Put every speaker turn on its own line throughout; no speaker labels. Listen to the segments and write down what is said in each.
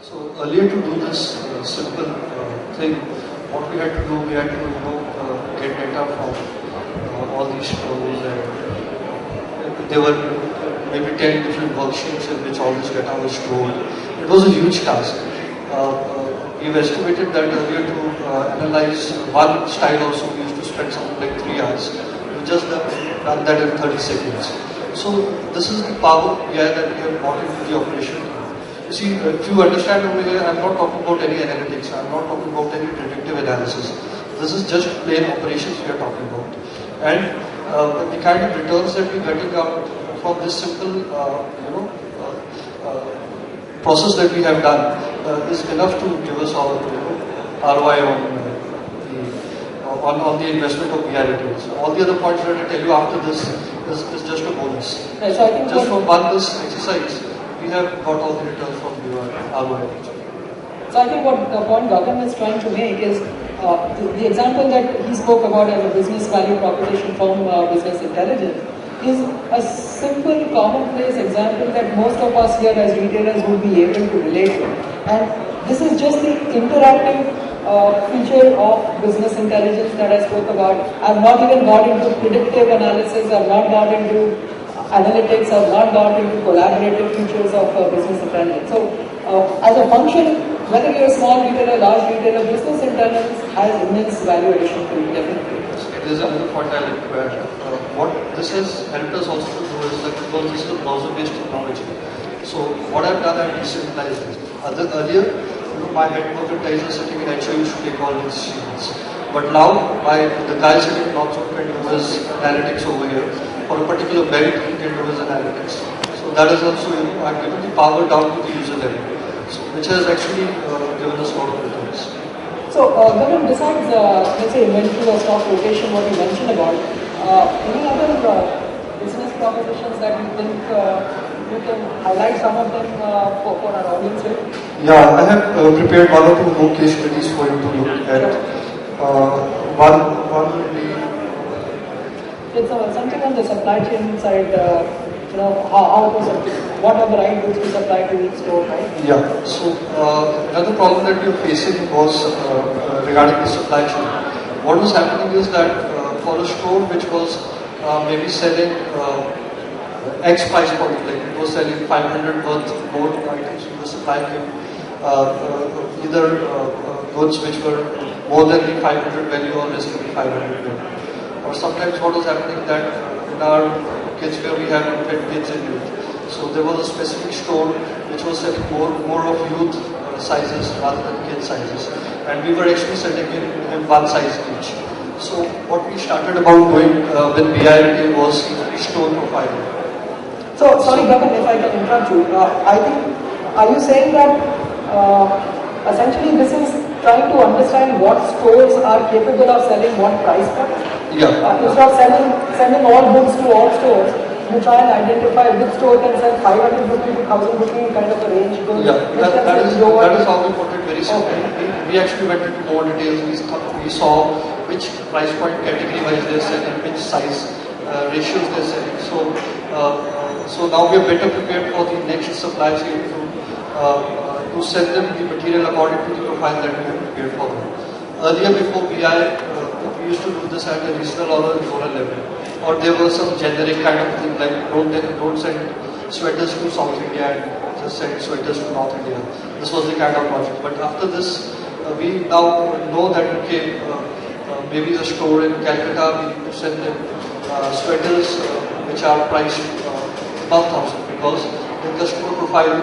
So earlier to do this simple thing, what we had to do, we had to get data from all these stores, and there were maybe 10 different worksheets in which all this data was stored. It was a huge task. We've estimated that earlier to analyze one style also we used to spend something like 3 hours. We just done that in 30 seconds. So this is the power BI that we have brought into the operation. You see, if you understand over here, I'm not talking about any analytics, I'm not talking about any predictive analysis. This is just plain operations we are talking about. And the kind of returns that we're getting out from this simple, process that we have done is enough to give us our ROI on the investment of BIRetail. So all the other points that I tell you after this is just a bonus.
Yeah, so I think
just from this exercise, we have got all the returns from your ROI.
So I think what the point Gagan is trying to make is the example that he spoke about as a business value proposition from business intelligence is a simple, commonplace example that most of us here as retailers would be able to relate to. And this is just the interactive feature of business intelligence that I spoke about. I've not even got into predictive analysis, I've not got into analytics, I've not got into collaborative features of business intelligence. So as a function, whether you're a small retailer, large retailer, business intelligence has immense value addition to it, definitely.
There's another point I'd like to add. What this has helped us also to do is that because this is a browser-based technology. So what I've done, I've decentralized it. Earlier, my head merchandiser sitting in HO used to take all these decisions. But now, the guy sitting in Northzone can do his analytics over here. For a particular belt, he can do his analytics. So that is also, I've given the power down to the user level, so, which has actually given us a lot of returns.
So, Gagan, besides, let's say, inventory or stock rotation, what you mentioned about, any other business propositions that you think you can highlight some of them for our audience here?
Yeah, I have prepared one or two more case studies for you to look at. One will be...
It's something on the supply chain side, how it was, what are the right goods to supply to each store, right?
Yeah, so another problem that we were facing was regarding the supply chain. What was happening is that for a store which was maybe selling X price point, like it was selling 500 worth more items in the supply chain, either goods which were more than the 500 value or less than the 500 value. Or sometimes what was happening that in our kids where we have fed kids and youth, so there was a specific store which was selling more of youth sizes rather than kid sizes, and we were actually selling in one size each. So what we started about doing with BIRetail was store profiling.
So sorry Gagan, if I can interrupt you, I think, are you saying that essentially this is trying to understand what stores are capable of selling what price point?
Yeah.
Instead of sending all goods to all stores, you try and identify which store can sell 500 rupee to 1000 rupee kind of a range.
Yeah, that is how we put it very simply. Okay. We actually went into more details. We saw which price point category wise they're selling, which size ratios they're selling. So now we are better prepared for the next supply chain to send them the material according to the profile that we have prepared for them. Earlier, before BI, we used to do this at a regional or a zonal level, or there was some generic kind of thing like don't send sweaters to South India and just send sweaters to North India. This was the kind of logic. But after this, we now know that okay, maybe a store in Calcutta, we need to send them sweaters which are priced above 1,000 because the customer profile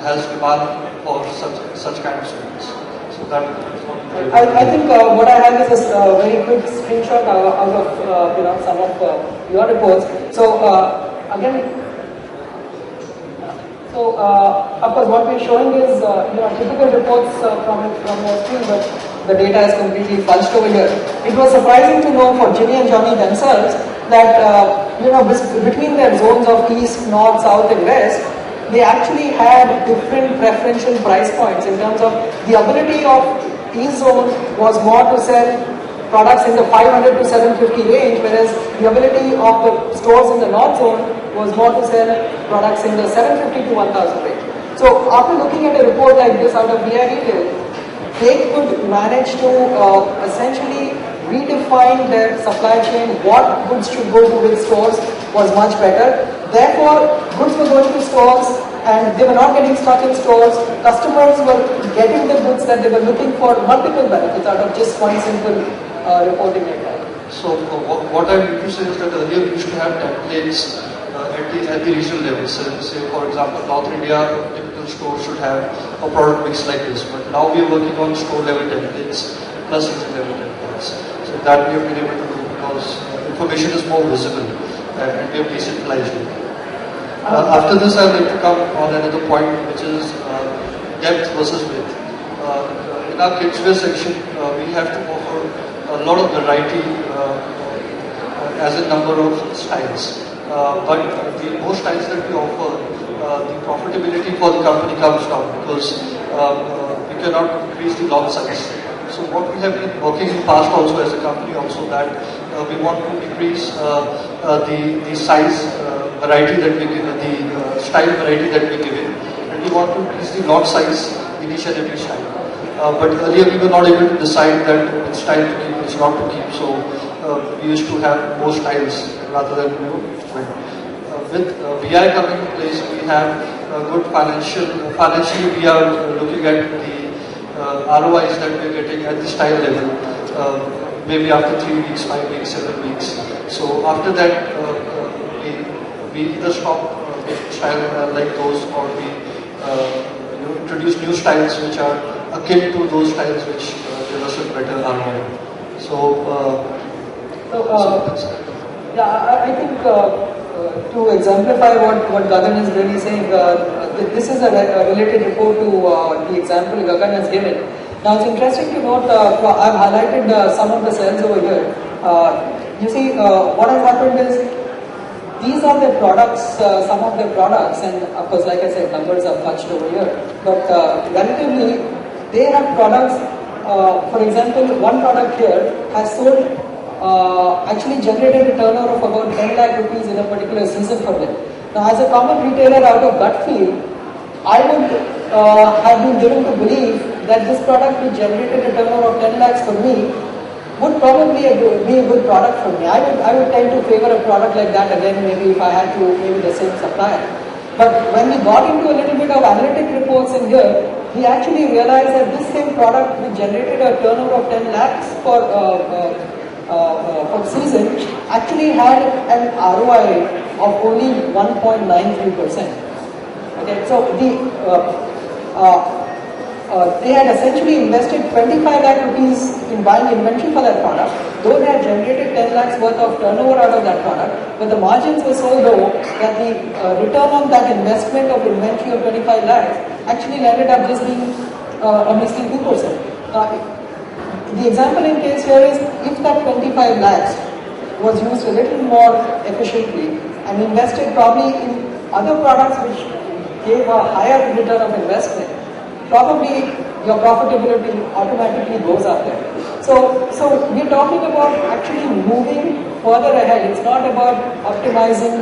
has demand for such kind of sweaters. So that is what
I think what I have is a very quick screenshot out of some of your reports. So again, of course what we're showing is typical reports from your screen, but the data is completely punched over here. It was surprising to know for Gini and Jony themselves that between their zones of east, north, south, and west, they actually had different preferential price points in terms of the ability of east zone was more to sell products in the 500 to 750 range, whereas the ability of the stores in the north zone was more to sell products in the 750 to 1000 range. So So after looking at a report like this out of BIRetail, they could manage to essentially redefine their supply chain. What goods should go to which stores was much better. Therefore, goods were going to stores and they were not getting stuck in stores. Customers were getting the goods that they were looking for, multiple benefits out of just one simple reporting like that.
So what I need to say is that earlier we used to have templates at the regional level. So, say for example, North India, a typical store should have a product mix like this. But now we are working on store level templates plus region level templates. So that we have been able to do because information is more visible and we have decentralized it. After this, I would like to come on another point, which is depth versus width. In our kidswear section, we have to offer a lot of variety as a number of styles. But the more styles that we offer, the profitability for the company comes down because we cannot increase the lot size. So what we have been working in the past also as a company also that we want to increase the size variety that we give, the style variety that we give in, and we want to increase the lot size in each and every style. But earlier we were not able to decide that which style to keep, which not to keep. So we used to have more styles rather than one. With BI coming in place, we have good financially we are looking at the ROIs that we are getting at the style level, maybe after 3 weeks, 5 weeks, 7 weeks. So after that, we either stop making style like those, or we introduce new styles which are akin to those styles which give us a better ROI.
I think to exemplify what Gagan is really saying, this is a related report to the example Gagan has given. Now it's interesting to note, I've highlighted some of the cells over here. You see, what has happened is, these are the products, some of the products, and of course, like I said, numbers are punched over here. But relatively, they have products, for example, one product here has sold, actually generated a turnover of about 10 lakh rupees in a particular season for them. Now, as a common retailer out of gut feel, I would have been given to believe that this product which generated a turnover of 10 lakhs for me would probably be a good product for me. I would tend to favor a product like that again, maybe if I had to, maybe the same supplier. But when we got into a little bit of analytic reports in here, we actually realized that this same product which generated a turnover of 10 lakhs for season actually had an ROI of only 1.93%. Okay, so they had essentially invested 25 lakh rupees in buying inventory for that product, though they had generated 10 lakhs worth of turnover out of that product, but the margins were so low that the return on that investment of inventory of 25 lakhs actually ended up just being a measly 2%. The example in case here is, if that 25 lakhs was used a little more efficiently and invested probably in other products which gave a higher return of investment, probably your profitability automatically goes up there. So we're talking about actually moving further ahead. It's not about optimizing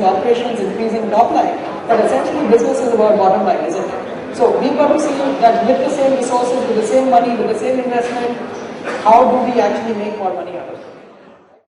operations, increasing top line, but essentially business is about bottom line, isn't it? So we've got to see that with the same resources, with the same money, with the same investment, how do we actually make more money out of it?